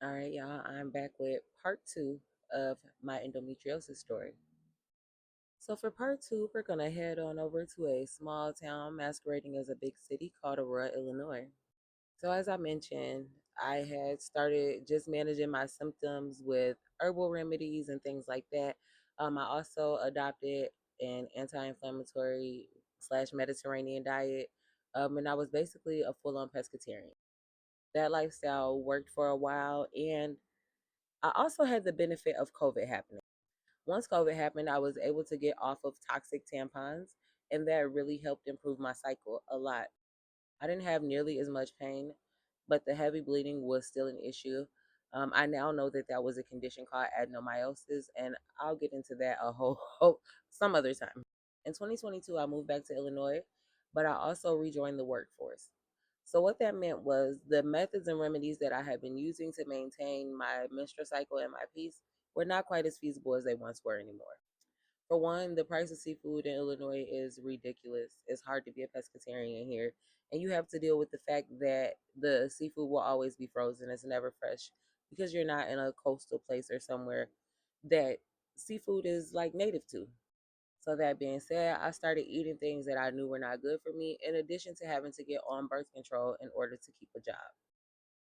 All right, y'all, I'm back with part two of my endometriosis story. So, for part two, we're going to head on over to a small town masquerading as a big city called Aurora, Illinois. So, as I mentioned, I had started just managing my symptoms with herbal remedies and things like that. I also adopted an anti inflammatory slash Mediterranean diet, and I was basically a full on pescatarian. That lifestyle worked for a while, and I also had the benefit of COVID happening. Once COVID happened, I was able to get off of toxic tampons, and that really helped improve my cycle a lot. I didn't have nearly as much pain, but the heavy bleeding was still an issue. I now know that that was a condition called adenomyosis, and I'll get into that a whole some other time. In 2022, I moved back to Illinois, but I also rejoined the workforce. So, what that meant was the methods and remedies that I had been using to maintain my menstrual cycle and my peace were not quite as feasible as they once were anymore. For one, the price of seafood in Illinois is ridiculous. It's hard to be a pescatarian here. And you have to deal with the fact that the seafood will always be frozen. It's never fresh because you're not in a coastal place or somewhere that seafood is like native to. So, that being said, I started eating things that I knew were not good for me, in addition to having to get on birth control in order to keep a job.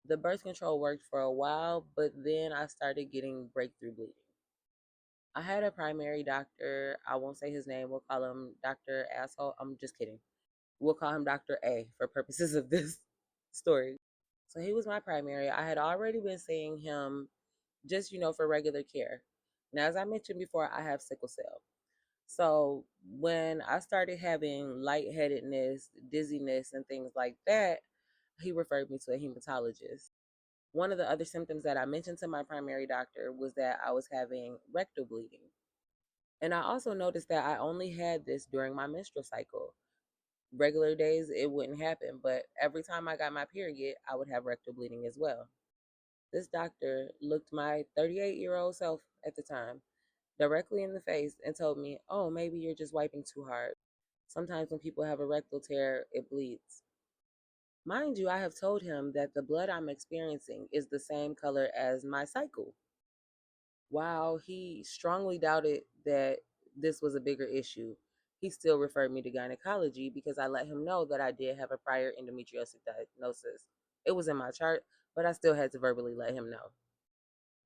The birth control worked for a while, but then I started getting breakthrough bleeding. I had a primary doctor. I won't say his name. We'll call him Dr. Asshole. I'm just kidding. We'll call him Dr. A for purposes of this story. So he was my primary. I had already been seeing him just, for regular care. Now, as I mentioned before, I have sickle cell. So when I started having lightheadedness, dizziness, and things like that, he referred me to a hematologist. One of the other symptoms that I mentioned to my primary doctor was that I was having rectal bleeding. And I also noticed that I only had this during my menstrual cycle. Regular days, it wouldn't happen, but every time I got my period, I would have rectal bleeding as well. This doctor looked my 38-year-old self at the time directly in the face and told me, "Oh, maybe you're just wiping too hard. Sometimes when people have a rectal tear, it bleeds." Mind you, I have told him that the blood I'm experiencing is the same color as my cycle. While he strongly doubted that this was a bigger issue, he still referred me to gynecology because I let him know that I did have a prior endometriosis diagnosis. It was in my chart, but I still had to verbally let him know.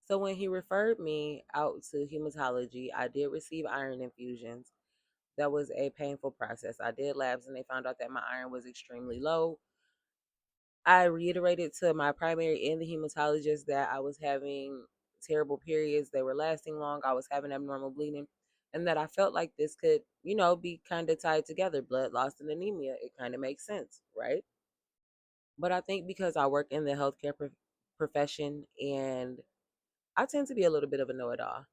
So when he referred me out to hematology, I did receive iron infusions. That was a painful process. I did labs and they found out that my iron was extremely low. I reiterated to my primary and the hematologist that I was having terrible periods. They were lasting long. I was having abnormal bleeding, and that I felt like this could, be kind of tied together, blood loss and anemia. It kind of makes sense, right? But I think because I work in the healthcare profession and I tend to be a little bit of a know it all,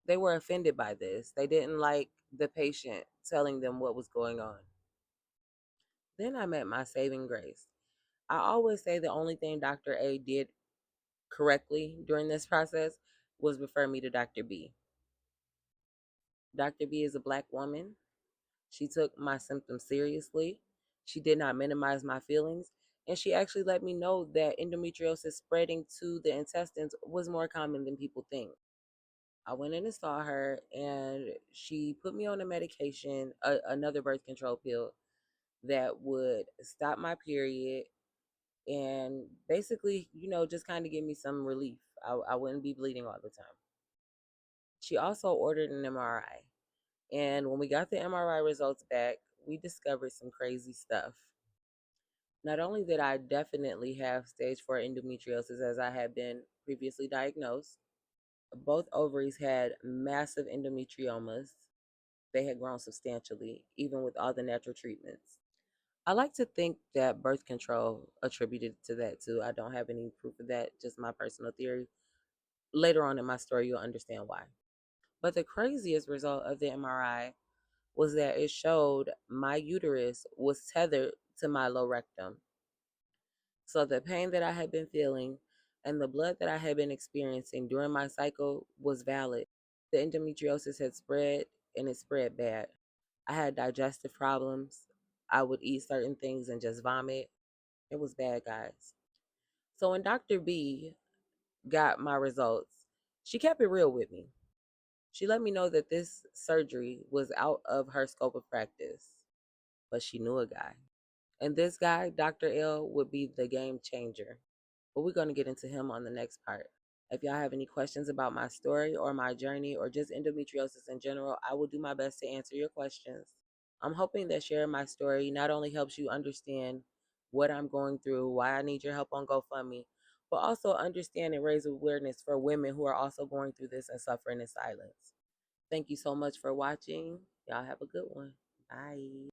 they were offended by this. They didn't like the patient telling them what was going on. Then I met my saving grace. I always say the only thing Dr. A did correctly during this process was refer me to Dr. B. Dr. B is a black woman. She took my symptoms seriously. She did not minimize my feelings. And she actually let me know that endometriosis spreading to the intestines was more common than people think. I went in and saw her, and she put me on a medication, another birth control pill that would stop my period and basically, just kind of give me some relief. I wouldn't be bleeding all the time. She also ordered an MRI. And when we got the MRI results back, we discovered some crazy stuff. Not only did I definitely have stage 4 endometriosis as I had been previously diagnosed, both ovaries had massive endometriomas. They had grown substantially, even with all the natural treatments. I like to think that birth control attributed to that too. I don't have any proof of that, just my personal theory. Later on in my story, you'll understand why. But the craziest result of the MRI was that it showed my uterus was tethered to my low rectum. So the pain that I had been feeling and the blood that I had been experiencing during my cycle was valid. The endometriosis had spread and it spread bad. I had digestive problems. I would eat certain things and just vomit. It was bad, guys. So when Dr. B got my results, she kept it real with me. She let me know that this surgery was out of her scope of practice, but she knew a guy. And this guy, Dr. L, would be the game changer. But we're going to get into him on the next part. If y'all have any questions about my story or my journey or just endometriosis in general, I will do my best to answer your questions. I'm hoping that sharing my story not only helps you understand what I'm going through, why I need your help on GoFundMe, but also understand and raise awareness for women who are also going through this and suffering in silence. Thank you so much for watching. Y'all have a good one. Bye.